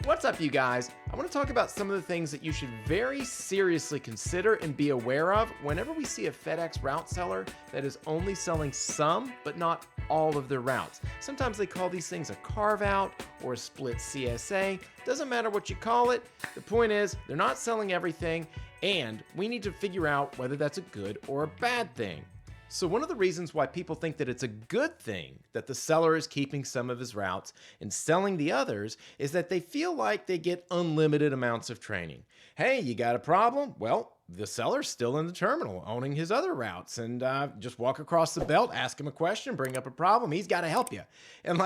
What's up, you guys? I want to talk about some of the things that you should very seriously consider and be aware of whenever we see a FedEx route seller that is only selling some, but not all of their routes. Sometimes they call these things a carve out or a split CSA. Doesn't matter what you call it. The point is, they're not selling everything, and we need to figure out whether that's a good or a bad thing. So one of the reasons why people think that it's a good thing that the seller is keeping some of his routes and selling the others is that they feel like they get unlimited amounts of training. Hey, you got a problem? Well, the seller's still in the terminal owning his other routes, and just walk across the belt, ask him a question, bring up a problem. He's got to help you. And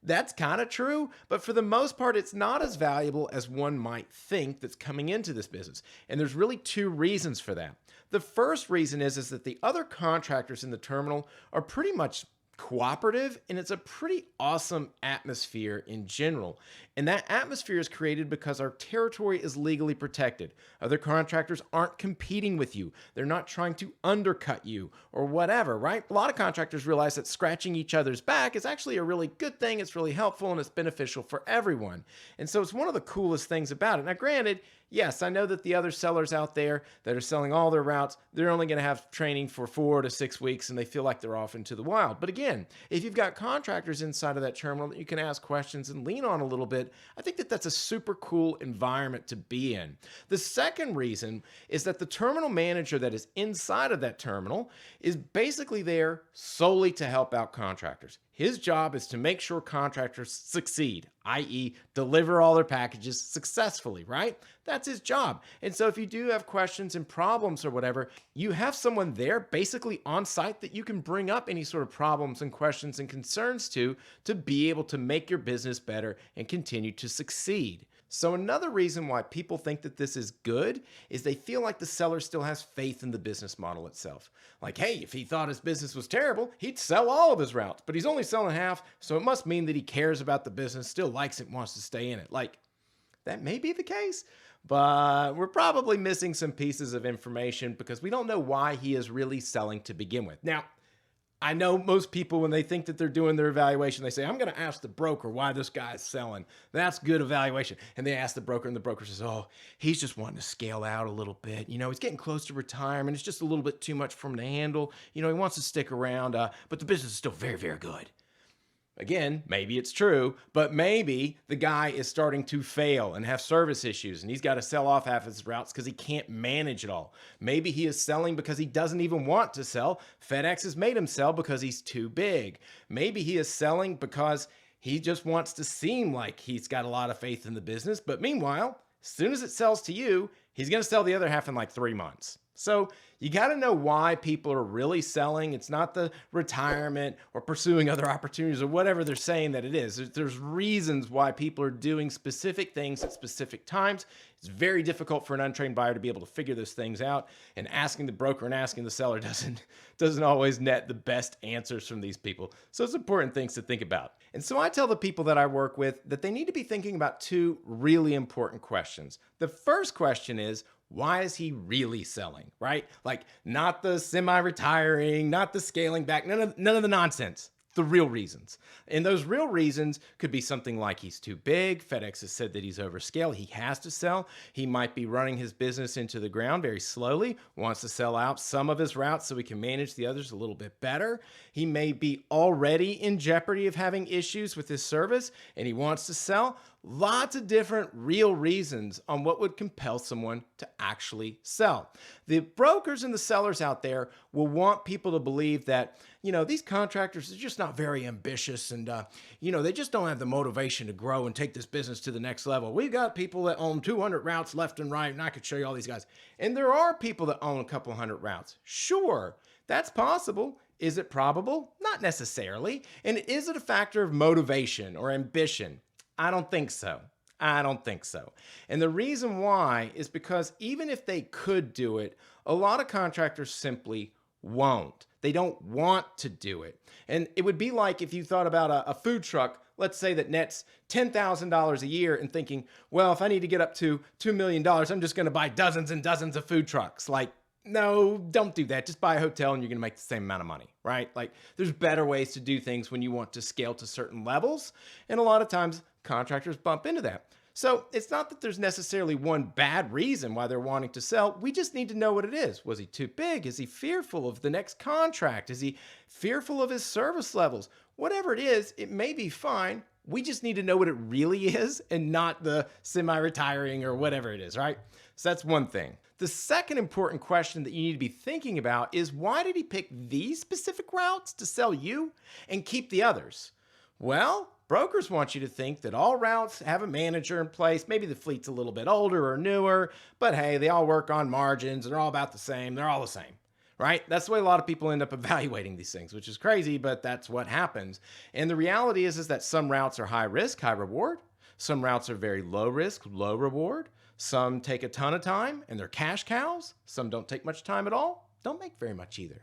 that's kind of true, but for the most part, it's not as valuable as one might think that's coming into this business. And there's really two reasons for that. The first reason is that the other contractors in the terminal are pretty much cooperative, and it's a pretty awesome atmosphere in general. And that atmosphere is created because our territory is legally protected. Other contractors aren't competing with you. They're not trying to undercut you or whatever, right? A lot of contractors realize that scratching each other's back is actually a really good thing. It's really helpful and it's beneficial for everyone. And so it's one of the coolest things about it. Now, granted, yes, I know that the other sellers out there that are selling all their routes, they're only going to have training for 4 to 6 weeks and they feel like they're off into the wild. But again, if you've got contractors inside of that terminal that you can ask questions and lean on a little bit, I think that that's a super cool environment to be in. The second reason is that the terminal manager that is inside of that terminal is basically there solely to help out contractors. His job is to make sure contractors succeed, i.e. deliver all their packages successfully, right? That's his job. And so if you do have questions and problems or whatever, you have someone there basically on site that you can bring up any sort of problems and questions and concerns to be able to make your business better and continue to succeed. So another reason why people think that this is good is they feel like the seller still has faith in the business model itself. Like, hey, if he thought his business was terrible, he'd sell all of his routes, but he's only selling half, so it must mean that he cares about the business, still likes it, wants to stay in it. That may be the case, but we're probably missing some pieces of information because we don't know why he is really selling to begin with. Now, I know most people, when they think that they're doing their evaluation, they say, I'm going to ask the broker why this guy is selling. That's good evaluation. And they ask the broker, and the broker says, oh, he's just wanting to scale out a little bit. He's getting close to retirement. It's just a little bit too much for him to handle. He wants to stick around, but the business is still very, very good. Again, maybe it's true, but maybe the guy is starting to fail and have service issues and he's got to sell off half his routes because he can't manage it all. Maybe he is selling because he doesn't even want to sell. FedEx has made him sell because he's too big. Maybe he is selling because he just wants to seem like he's got a lot of faith in the business. But meanwhile, as soon as it sells to you, he's going to sell the other half in 3 months. So you got to know why people are really selling. It's not the retirement or pursuing other opportunities or whatever they're saying that it is. There's reasons why people are doing specific things at specific times. It's very difficult for an untrained buyer to be able to figure those things out, and asking the broker and asking the seller doesn't always net the best answers from these people. So it's important things to think about. And so I tell the people that I work with that they need to be thinking about 2 really important questions. The first question is, why is he really selling, right? Not the semi-retiring, not the scaling back, none of the nonsense. The real reasons. And those real reasons could be something like he's too big. FedEx has said that he's overscaled. He has to sell. He might be running his business into the ground very slowly, wants to sell out some of his routes so he can manage the others a little bit better. He may be already in jeopardy of having issues with his service and he wants to sell. Lots of different real reasons on what would compel someone to actually sell. The brokers and the sellers out there will want people to believe that, these contractors are just not very ambitious and, they just don't have the motivation to grow and take this business to the next level. We've got people that own 200 routes left and right, and I could show you all these guys. And there are people that own a couple hundred routes. Sure, that's possible. Is it probable? Not necessarily. And is it a factor of motivation or ambition? I don't think so. And the reason why is because even if they could do it, a lot of contractors simply won't. They don't want to do it. And it would be like if you thought about a food truck, let's say that nets $10,000 a year, and thinking, well, if I need to get up to $2 million, I'm just going to buy dozens and dozens of food trucks. No, don't do that. Just buy a hotel and you're going to make the same amount of money, right? There's better ways to do things when you want to scale to certain levels. And a lot of times contractors bump into that. So it's not that there's necessarily one bad reason why they're wanting to sell. We just need to know what it is. Was he too big? Is he fearful of the next contract? Is he fearful of his service levels? Whatever it is, it may be fine. We just need to know what it really is and not the semi-retiring or whatever it is, right? So that's one thing. The second important question that you need to be thinking about is, why did he pick these specific routes to sell you and keep the others? Well, brokers want you to think that all routes have a manager in place. Maybe the fleet's a little bit older or newer, but hey, they all work on margins and they're all about the same. They're all the same, right? That's the way a lot of people end up evaluating these things, which is crazy, but that's what happens. And the reality is that some routes are high risk, high reward. Some routes are very low risk, low reward. Some take a ton of time and they're cash cows. Some don't take much time at all, don't make very much either.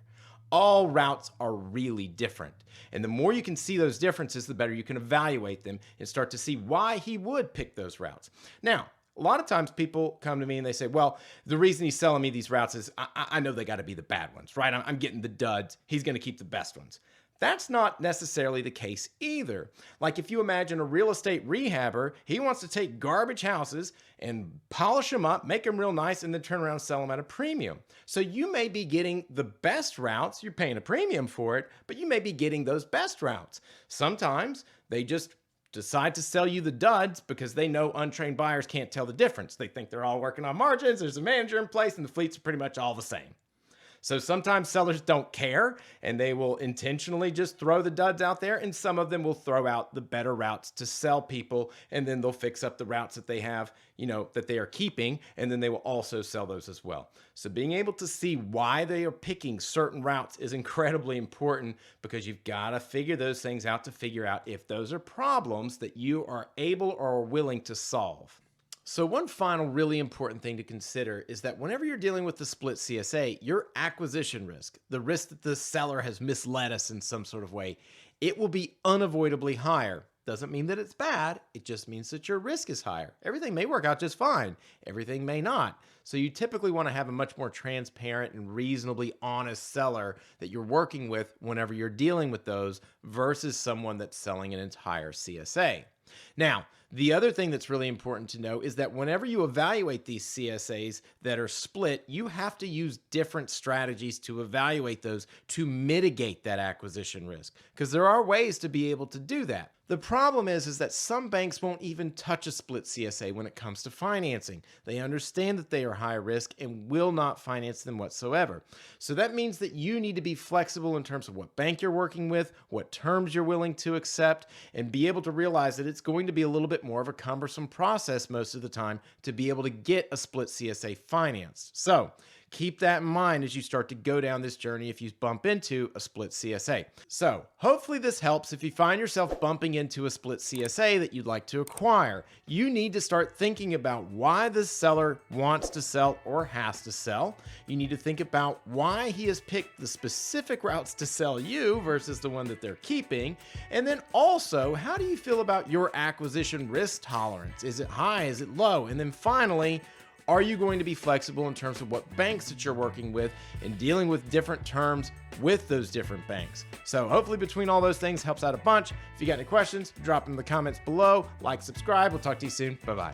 All routes are really different. And the more you can see those differences, the better you can evaluate them and start to see why he would pick those routes. Now, a lot of times people come to me and they say, well, the reason he's selling me these routes is I know they got to be the bad ones, right? I'm getting the duds. He's going to keep the best ones. That's not necessarily the case either. Like if you imagine a real estate rehabber, he wants to take garbage houses and polish them up, make them real nice, and then turn around and sell them at a premium. So you may be getting the best routes, you're paying a premium for it, but you may be getting those best routes. Sometimes they just decide to sell you the duds because they know untrained buyers can't tell the difference. They think they're all working on margins, there's a manager in place, and the fleets are pretty much all the same. So sometimes sellers don't care and they will intentionally just throw the duds out there, and some of them will throw out the better routes to sell people, and then they'll fix up the routes that they have, that they are keeping, and then they will also sell those as well. So being able to see why they are picking certain routes is incredibly important, because you've got to figure those things out to figure out if those are problems that you are able or are willing to solve. So one final really important thing to consider is that whenever you're dealing with the split CSA, your acquisition risk, the risk that the seller has misled us in some sort of way, it will be unavoidably higher. Doesn't mean that it's bad. It just means that your risk is higher. Everything may work out just fine. Everything may not. So you typically want to have a much more transparent and reasonably honest seller that you're working with whenever you're dealing with those, versus someone that's selling an entire CSA. Now, the other thing that's really important to know is that whenever you evaluate these CSAs that are split, you have to use different strategies to evaluate those to mitigate that acquisition risk, because there are ways to be able to do that. The problem is that some banks won't even touch a split CSA when it comes to financing. They understand that they are high risk and will not finance them whatsoever. So that means that you need to be flexible in terms of what bank you're working with, what terms you're willing to accept, and be able to realize that it's going to be a little bit more of a cumbersome process most of the time to be able to get a split CSA financed. So keep that in mind as you start to go down this journey if you bump into a split CSA. So hopefully this helps. If you find yourself bumping into a split CSA that you'd like to acquire, you need to start thinking about why the seller wants to sell or has to sell. You need to think about why he has picked the specific routes to sell you versus the one that they're keeping. And then also, how do you feel about your acquisition risk tolerance? Is it high? Is it low? And then finally, are you going to be flexible in terms of what banks that you're working with and dealing with different terms with those different banks? So hopefully between all those things helps out a bunch. If you got any questions, drop them in the comments below. Like, subscribe. We'll talk to you soon. Bye-bye.